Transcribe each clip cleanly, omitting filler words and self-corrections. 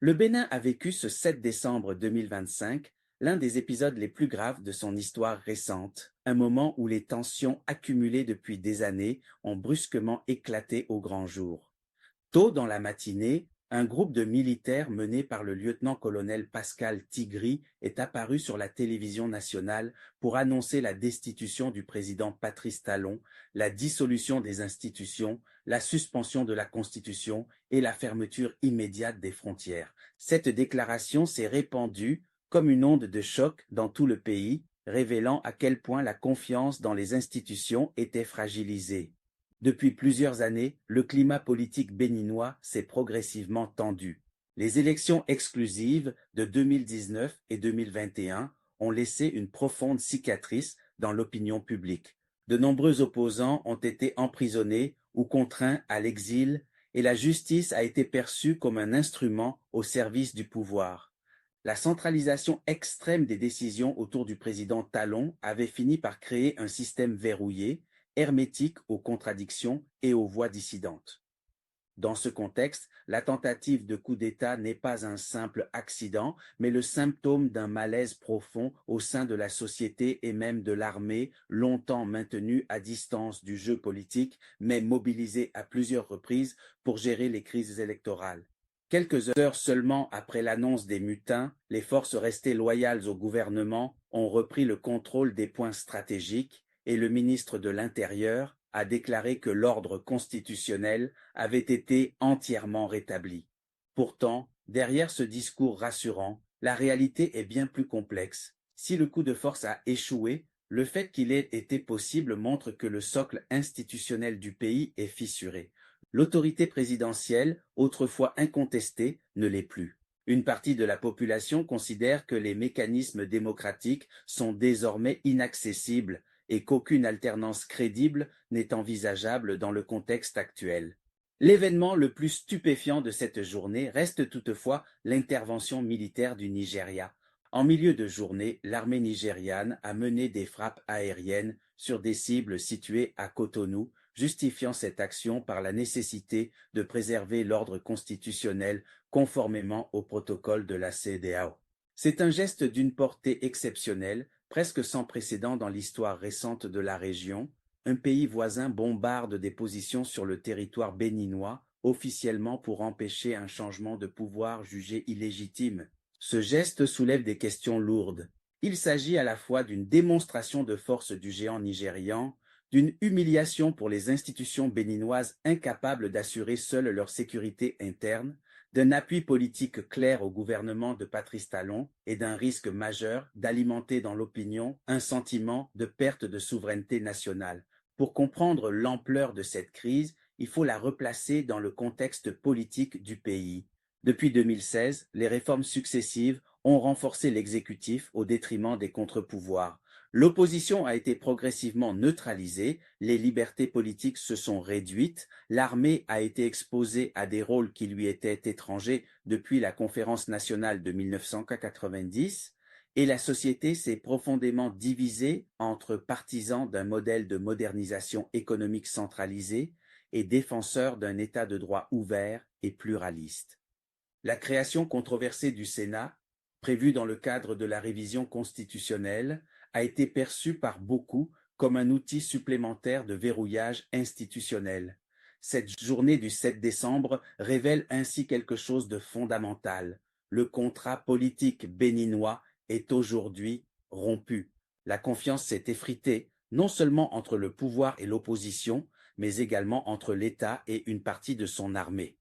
Le Bénin a vécu ce 7 décembre 2025 l'un des épisodes les plus graves de son histoire récente, un moment où les tensions accumulées depuis des années ont brusquement éclaté au grand jour. Tôt dans la matinée, un groupe de militaires mené par le lieutenant-colonel Pascal Tigri est apparu sur la télévision nationale pour annoncer la destitution du président Patrice Talon, la dissolution des institutions, la suspension de la Constitution et la fermeture immédiate des frontières. Cette déclaration s'est répandue comme une onde de choc dans tout le pays, révélant à quel point la confiance dans les institutions était fragilisée. Depuis plusieurs années, le climat politique béninois s'est progressivement tendu. Les élections exclusives de 2019 et 2021 ont laissé une profonde cicatrice dans l'opinion publique. De nombreux opposants ont été emprisonnés ou contraints à l'exil et la justice a été perçue comme un instrument au service du pouvoir. La centralisation extrême des décisions autour du président Talon avait fini par créer un système verrouillé, hermétique aux contradictions et aux voix dissidentes. Dans ce contexte, la tentative de coup d'État n'est pas un simple accident, mais le symptôme d'un malaise profond au sein de la société et même de l'armée, longtemps maintenue à distance du jeu politique, mais mobilisée à plusieurs reprises pour gérer les crises électorales. Quelques heures seulement après l'annonce des mutins, les forces restées loyales au gouvernement ont repris le contrôle des points stratégiques et le ministre de l'Intérieur a déclaré que l'ordre constitutionnel avait été entièrement rétabli. Pourtant, derrière ce discours rassurant, la réalité est bien plus complexe. Si le coup de force a échoué, le fait qu'il ait été possible montre que le socle institutionnel du pays est fissuré. L'autorité présidentielle, autrefois incontestée, ne l'est plus. Une partie de la population considère que les mécanismes démocratiques sont désormais inaccessibles et qu'aucune alternance crédible n'est envisageable dans le contexte actuel. L'événement le plus stupéfiant de cette journée reste toutefois l'intervention militaire du Nigeria. En milieu de journée, l'armée nigériane a mené des frappes aériennes sur des cibles situées à Cotonou, justifiant cette action par la nécessité de préserver l'ordre constitutionnel conformément au protocole de la CEDEAO. C'est un geste d'une portée exceptionnelle, presque sans précédent dans l'histoire récente de la région. Un pays voisin bombarde des positions sur le territoire béninois, officiellement pour empêcher un changement de pouvoir jugé illégitime. Ce geste soulève des questions lourdes. Il s'agit à la fois d'une démonstration de force du géant nigérian, d'une humiliation pour les institutions béninoises incapables d'assurer seules leur sécurité interne, d'un appui politique clair au gouvernement de Patrice Talon et d'un risque majeur d'alimenter dans l'opinion un sentiment de perte de souveraineté nationale. Pour comprendre l'ampleur de cette crise, il faut la replacer dans le contexte politique du pays. Depuis 2016, les réformes successives ont renforcé l'exécutif au détriment des contre-pouvoirs. L'opposition a été progressivement neutralisée, les libertés politiques se sont réduites, l'armée a été exposée à des rôles qui lui étaient étrangers depuis la conférence nationale de 1990, et la société s'est profondément divisée entre partisans d'un modèle de modernisation économique centralisé et défenseurs d'un État de droit ouvert et pluraliste. La création controversée du Sénat, prévue dans le cadre de la révision constitutionnelle, a été perçue par beaucoup comme un outil supplémentaire de verrouillage institutionnel. Cette journée du 7 décembre révèle ainsi quelque chose de fondamental. Le contrat politique béninois est aujourd'hui rompu. La confiance s'est effritée, non seulement entre le pouvoir et l'opposition, mais également entre l'État et une partie de son armée.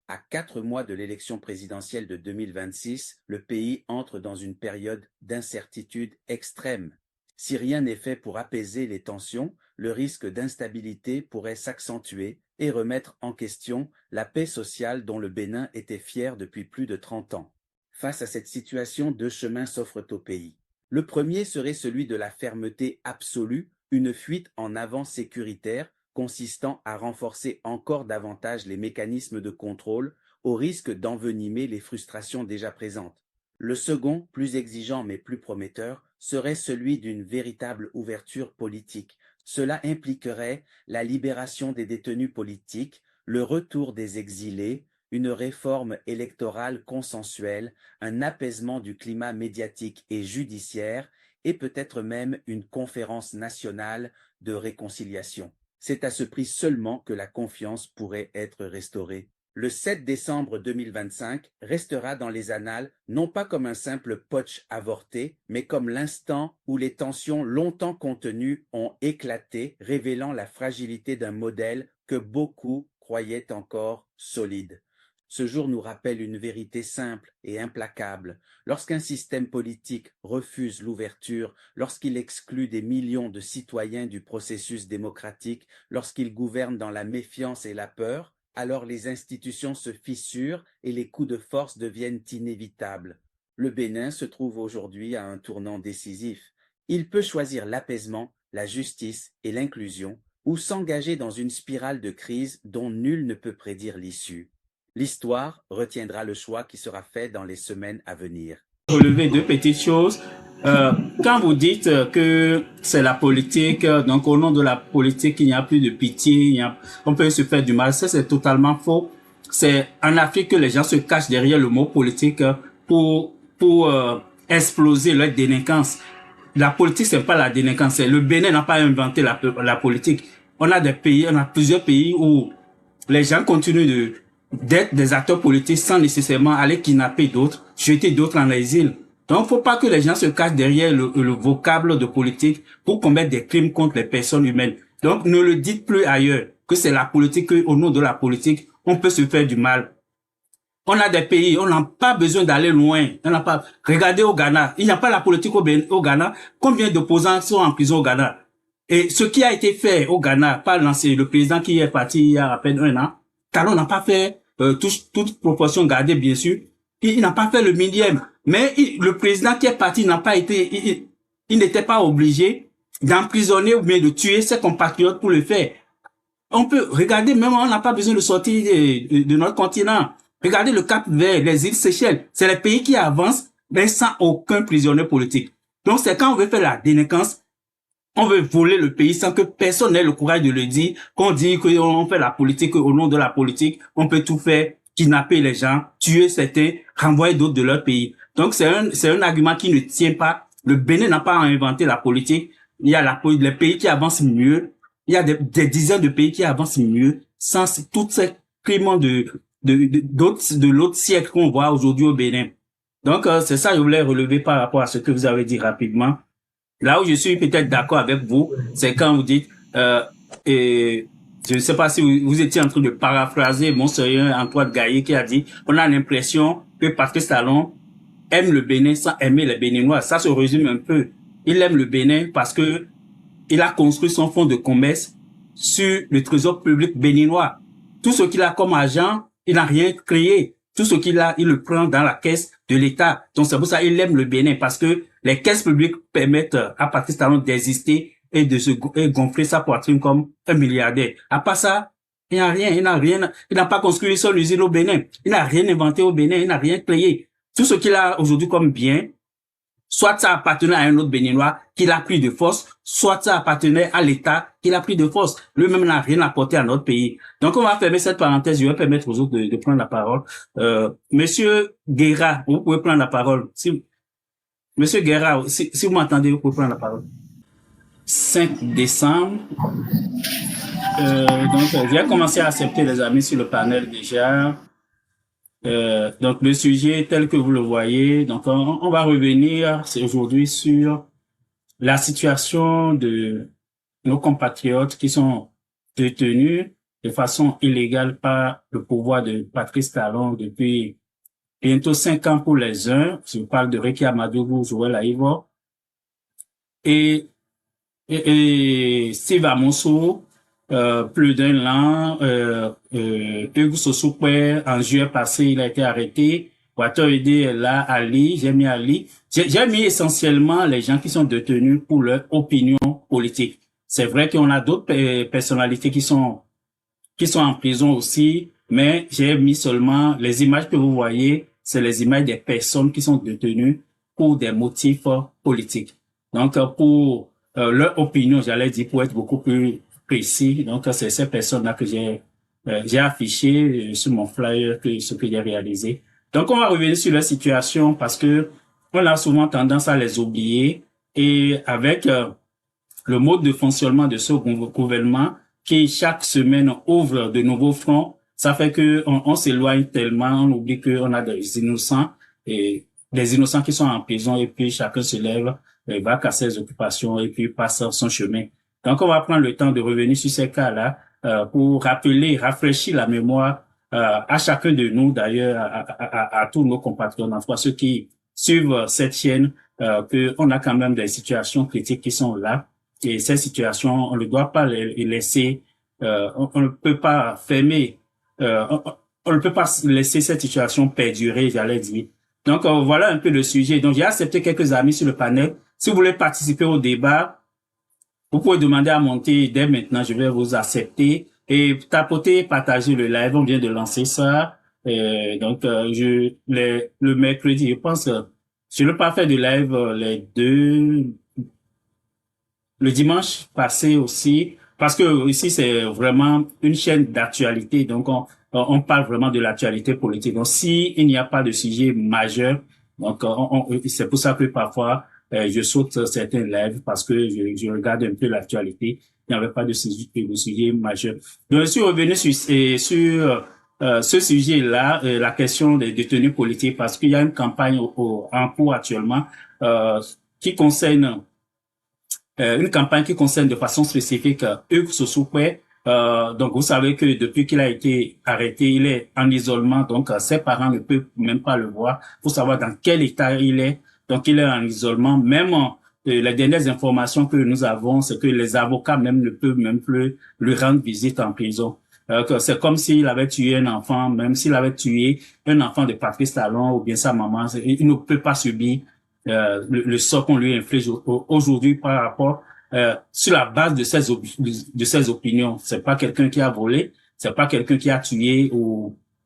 À 4 mois de l'élection présidentielle de 2026, le pays entre dans une période d'incertitude extrême. Si rien n'est fait pour apaiser les tensions, le risque d'instabilité pourrait s'accentuer et remettre en question la paix sociale dont le Bénin était fier depuis plus de 30 ans. Face à cette situation, deux chemins s'offrent au pays. Le premier serait celui de la fermeté absolue, une fuite en avant sécuritaire consistant à renforcer encore davantage les mécanismes de contrôle au risque d'envenimer les frustrations déjà présentes. Le second, plus exigeant mais plus prometteur, serait celui d'une véritable ouverture politique. Cela impliquerait la libération des détenus politiques, le retour des exilés, une réforme électorale consensuelle, un apaisement du climat médiatique et judiciaire, et peut-être même une conférence nationale de réconciliation. C'est à ce prix seulement que la confiance pourrait être restaurée. Le 7 décembre 2025 restera dans les annales non pas comme un simple putsch avorté, mais comme l'instant où les tensions longtemps contenues ont éclaté, révélant la fragilité d'un modèle que beaucoup croyaient encore solide. Ce jour nous rappelle une vérité simple et implacable. Lorsqu'un système politique refuse l'ouverture, lorsqu'il exclut des millions de citoyens du processus démocratique, lorsqu'il gouverne dans la méfiance et la peur, alors les institutions se fissurent et les coups de force deviennent inévitables. Le Bénin se trouve aujourd'hui à un tournant décisif. Il peut choisir l'apaisement, la justice et l'inclusion, ou s'engager dans une spirale de crise dont nul ne peut prédire l'issue. L'histoire retiendra le choix qui sera fait dans les semaines à venir. Relever deux petites choses. Quand vous dites que c'est la politique, donc au nom de la politique, il n'y a plus de pitié, on peut se faire du mal, ça c'est totalement faux. C'est en Afrique que les gens se cachent derrière le mot politique pour exploser leur délinquance. La politique, c'est pas la délinquance. Le Bénin n'a pas inventé la politique. On a plusieurs pays où les gens continuent d'être des acteurs politiques sans nécessairement aller kidnapper d'autres, jeter d'autres en exil. Donc, faut pas que les gens se cachent derrière le vocable de politique pour commettre des crimes contre les personnes humaines. Donc, ne le dites plus ailleurs que c'est la politique, qu'au nom de la politique, on peut se faire du mal. On a des pays, on n'a pas besoin d'aller loin. On n'a pas. Regardez au Ghana, il n'y a pas la politique au Ghana. Combien d'opposants sont en prison au Ghana? Et ce qui a été fait au Ghana par le président qui est parti il y a à peine un an, Talon n'a pas fait toute proportion gardée, bien sûr. Il n'a pas fait le millième. Mais le président qui est parti n'a pas été, il n'était pas obligé d'emprisonner ou bien de tuer ses compatriotes pour le faire. On peut regarder, même on n'a pas besoin de sortir de notre continent. Regardez le Cap Vert, les îles Seychelles. C'est les pays qui avancent, mais sans aucun prisonnier politique. Donc c'est quand on veut faire la délinquance, on veut voler le pays sans que personne n'ait le courage de le dire, qu'on dit qu'on fait la politique, au nom de la politique, on peut tout faire, kidnapper les gens, tuer certains, renvoyer d'autres de leur pays. Donc c'est un argument qui ne tient pas. Le Bénin n'a pas inventé la politique. Il y a les pays qui avancent mieux. Il y a des dizaines de pays qui avancent mieux sans toutes ces crimes de l'autre siècle qu'on voit aujourd'hui au Bénin. Donc c'est ça que je voulais relever par rapport à ce que vous avez dit rapidement. Là où je suis peut-être d'accord avec vous, c'est quand vous dites, et je ne sais pas si vous étiez en train de paraphraser mon sœur Antoine Gaillet qui a dit, on a l'impression que Patrice Talon aime le Bénin sans aimer les Béninois. Ça se résume un peu. Il aime le Bénin parce que il a construit son fonds de commerce sur le trésor public béninois. Tout ce qu'il a comme argent, il n'a rien créé. Tout ce qu'il a, il le prend dans la caisse de l'État. Donc c'est pour ça qu'il aime le Bénin, parce que les caisses publiques permettent à Patrice Talon d'exister et de se gonfler sa poitrine comme un milliardaire. À part ça, il n'a pas construit son usine au Bénin. Il n'a rien inventé au Bénin, il n'a rien créé. Tout ce qu'il a aujourd'hui comme bien, soit ça appartenait à un autre Béninois qu'il a pris de force, soit ça appartenait à l'État qu'il a pris de force. Lui-même n'a rien apporté à notre pays. Donc, on va fermer cette parenthèse. Je vais permettre aux autres de prendre la parole. Monsieur Guerra, vous pouvez prendre la parole. Monsieur Guerra, si vous m'entendez, vous pouvez prendre la parole. 5 décembre. Donc, j'ai commencé à accepter les amis sur le panel déjà. Donc le sujet tel que vous le voyez, donc on va revenir aujourd'hui sur la situation de nos compatriotes qui sont détenus de façon illégale par le pouvoir de Patrice Talon depuis bientôt 5 ans pour les uns. Je parle de Réki Amadougou, Joël Aïvo et Steve Amonso. Plus d'un an, Hugues Sossoukwe, en juillet passé, il a été arrêté. Water Ede est là, Ali, j'ai mis Ali. J'ai mis essentiellement les gens qui sont détenus pour leur opinion politique. C'est vrai qu'on a d'autres personnalités qui sont en prison aussi, mais j'ai mis seulement les images que vous voyez, c'est les images des personnes qui sont détenues pour des motifs politiques. Donc, pour leur opinion, j'allais dire, pour être beaucoup plus précis. Donc, c'est ces personnes-là que j'ai j'ai affiché sur mon flyer ce que j'ai réalisé. Donc, on va revenir sur la situation parce que on a souvent tendance à les oublier et avec le mode de fonctionnement de ce gouvernement qui chaque semaine ouvre de nouveaux fronts, ça fait que on s'éloigne tellement, on oublie qu'on a des innocents et des innocents qui sont en prison et puis chacun se lève, va à ses occupations et puis passe son chemin. Donc on va prendre le temps de revenir sur ces cas-là pour rappeler, rafraîchir la mémoire à chacun de nous, d'ailleurs à tous nos compatriotes, en tout cas ceux qui suivent cette chaîne, que on a quand même des situations critiques qui sont là. Et ces situations, on ne doit pas les laisser, on ne peut pas fermer, on ne peut pas laisser cette situation perdurer, j'allais dire. Donc voilà un peu le sujet. Donc j'ai accepté quelques amis sur le panel. Si vous voulez participer au débat, vous pouvez demander à monter dès maintenant. Je vais vous accepter et tapoter, partager le live. On vient de lancer ça. Donc le mercredi, je pense, je n'ai pas fait de live le dimanche passé aussi, parce que ici c'est vraiment une chaîne d'actualité, donc on parle vraiment de l'actualité politique. Donc si il n'y a pas de sujet majeur, donc c'est pour ça que parfois je saute certains lives parce que je regarde un peu l'actualité. Il n'y avait pas de sujet majeur. Donc je suis revenu sur ce sujet-là, la question des détenus politiques, parce qu'il y a une campagne en cours actuellement qui concerne une campagne qui concerne de façon spécifique Hugues Sosukwe. Donc, vous savez que depuis qu'il a été arrêté, il est en isolement. Donc, ses parents ne peuvent même pas le voir. Faut savoir dans quel état il est. Donc, il est en isolement. Même les dernières informations que nous avons, c'est que les avocats même ne peuvent même plus lui rendre visite en prison. C'est comme s'il avait tué un enfant, même s'il avait tué un enfant de Patrice Talon ou bien sa maman, il ne peut pas subir le sort qu'on lui inflige aujourd'hui par rapport sur la base de ses opinions. C'est pas quelqu'un qui a volé, c'est pas quelqu'un qui a tué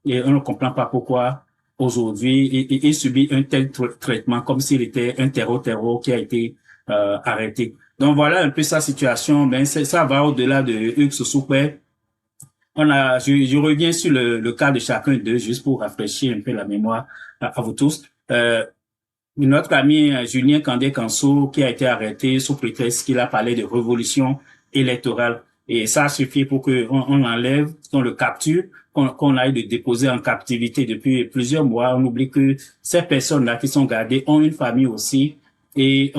et on ne comprend pas pourquoi aujourd'hui il subit un tel traitement comme s'il était un terreau qui a été arrêté. Donc voilà un peu sa situation. Ben ça va au-delà de Hugues Sosukwe. Je reviens sur le cas de chacun d'eux juste pour rafraîchir un peu la mémoire à vous tous. Notre ami Julien Kandé-Kanso qui a été arrêté sous prétexte qu'il a parlé de révolution électorale. Et ça suffit pour qu'on enlève, qu'on le capture, qu'on aille le déposer en captivité depuis plusieurs mois. On oublie que ces personnes-là qui sont gardées ont une famille aussi. Et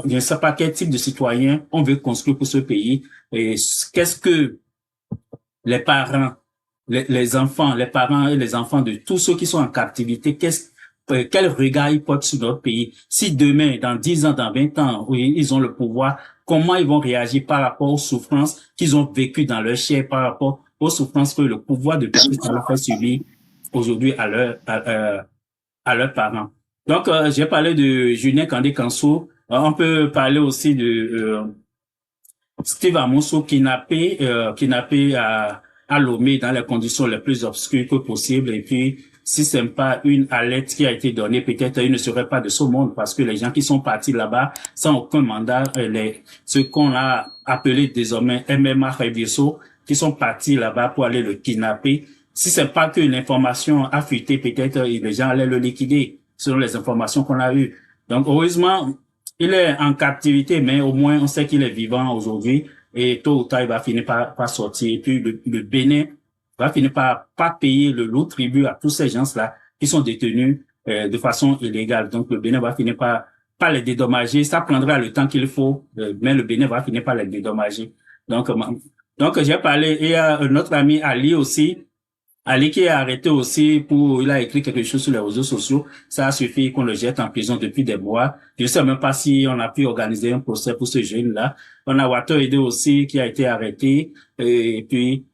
je ne sais pas quel type de citoyen on veut construire pour ce pays. Et qu'est-ce que les parents, les enfants, les parents et les enfants de tous ceux qui sont en captivité, quel regard ils portent sur notre pays? Si demain, dans 10 ans, dans 20 ans, oui, ils ont le pouvoir, comment ils vont réagir par rapport aux souffrances qu'ils ont vécues dans leur chair, par rapport aux souffrances que le pouvoir de Patrice Talon fait subir aujourd'hui à leurs parents. Donc, j'ai parlé de Julien Kandé-Kanso. On peut parler aussi de Steve Amoso kidnappé à Lomé dans les conditions les plus obscures que possible. Et puis, si c'est pas une alerte qui a été donnée, peut-être il ne serait pas de ce monde parce que les gens qui sont partis là-bas sans aucun mandat, ce qu'on a appelé désormais MMA Reviso, qui sont partis là-bas pour aller le kidnapper. Si c'est pas que l'information a fuité, peut-être les gens allaient le liquider selon les informations qu'on a eues. Donc, heureusement, il est en captivité, mais au moins on sait qu'il est vivant aujourd'hui et tôt ou tard il va finir par sortir. Et puis le Bénin va finir par pas payer le lourd tribut à tous ces gens-là qui sont détenus de façon illégale. Donc le Bénin va finir par les dédommager. Ça prendra le temps qu'il faut, mais le Bénin va finir par les dédommager. Donc j'ai parlé, et il y a notre ami Ali aussi. Ali qui est arrêté aussi il a écrit quelque chose sur les réseaux sociaux. Ça a suffi qu'on le jette en prison depuis des mois. Je ne sais même pas si on a pu organiser un procès pour ce jeune-là. On a Water Aidé aussi qui a été arrêté. Et puis,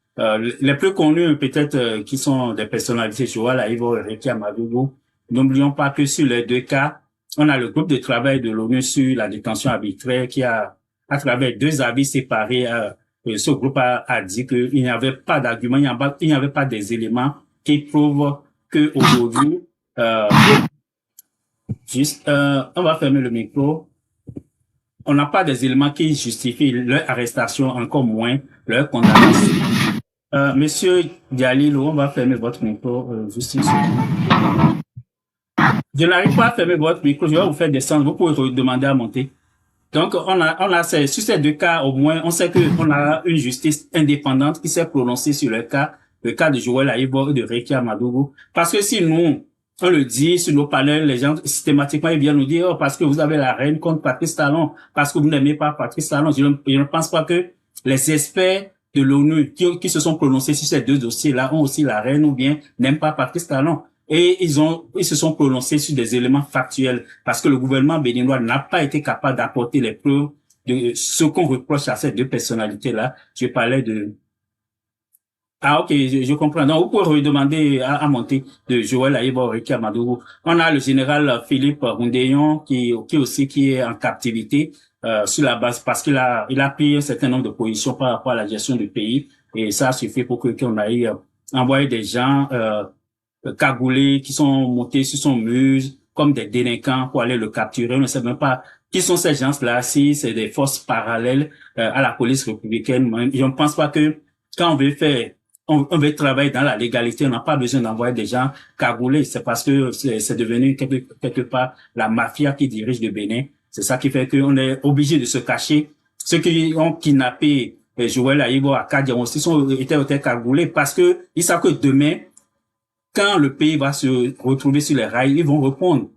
les plus connus peut-être qui sont des personnalités, Joël Aïvo et Rekia Madougou. N'oublions pas que sur les deux cas, on a le groupe de travail de l'ONU sur la détention arbitraire qui a, à travers deux avis séparés, ce groupe a dit qu'il n'y avait pas d'argument, il n'y avait pas des éléments qui prouvent que aujourd'hui, on va fermer le micro. On n'a pas des éléments qui justifient leur arrestation, encore moins leur condamnation. Monsieur Dialilo, on va fermer votre micro, juste une seconde. Je n'arrive pas à fermer votre micro, je vais vous faire descendre, vous pouvez redemander à monter. Donc, sur ces deux cas, au moins, on sait qu'on a une justice indépendante qui s'est prononcée sur le cas de Joël Aïbo et de Rekia Amadougou. Parce que si nous, on le dit sur nos panels, les gens, systématiquement, ils viennent nous dire, oh, parce que vous avez la reine contre Patrice Talon, parce que vous n'aimez pas Patrice Talon. Je ne pense pas que les experts de l'ONU qui se sont prononcés sur ces deux dossiers-là ont aussi la reine ou bien n'aiment pas Patrice Talon. Et ils se sont prononcés sur des éléments factuels parce que le gouvernement béninois n'a pas été capable d'apporter les preuves de ce qu'on reproche à ces deux personnalités-là. Je parlais de... Ah, ok, je comprends. Donc, vous pouvez redemander à monter de Joël Aïbo Rekia Amadougou. On a le général Philippe Roundéon qui est en captivité, sur la base, parce qu'il a pris un certain nombre de positions par rapport à la gestion du pays. Et ça a suffi pour qu'on aille envoyer des gens, cagoulés qui sont montés sur son muse comme des délinquants pour aller le capturer. On ne sait même pas qui sont ces gens-là, si c'est des forces parallèles à la police républicaine. Je ne pense pas que quand on veut travailler dans la légalité, on n'a pas besoin d'envoyer des gens cagoulés. C'est parce que c'est devenu quelque part la mafia qui dirige le Bénin. C'est ça qui fait qu'on est obligé de se cacher. Ceux qui ont kidnappé Joël Aïbo à Kadian aussi étaient cagoulés parce que ils savent que demain, quand le pays va se retrouver sur les rails, ils vont répondre.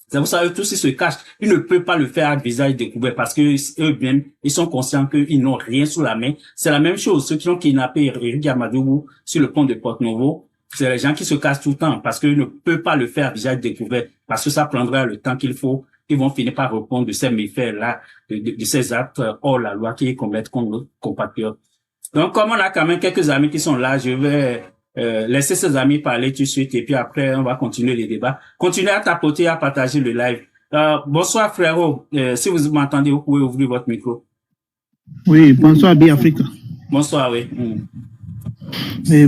C'est pour ça que tous ils se cachent. Ils ne peuvent pas le faire à visage découvert parce que eux-mêmes, ils sont conscients qu'ils n'ont rien sous la main. C'est la même chose. Ceux qui ont kidnappé Eric Amadougou sur le pont de Porte-Novo, c'est les gens qui se cachent tout le temps parce qu'ils ne peuvent pas le faire à visage découvert parce que ça prendra le temps qu'il faut. Ils vont finir par répondre de ces méfaits-là, de ces actes hors la loi qui commettent contre nos compatriotes. Donc, comme on a quand même quelques amis qui sont là, je vais laisser ses amis parler tout de suite et puis après, on va continuer les débats. Continuez à tapoter, à partager le live. Bonsoir, frérot. Si vous m'entendez, vous pouvez ouvrir votre micro. Oui, bonsoir, Biafrica. Bonsoir, oui. Et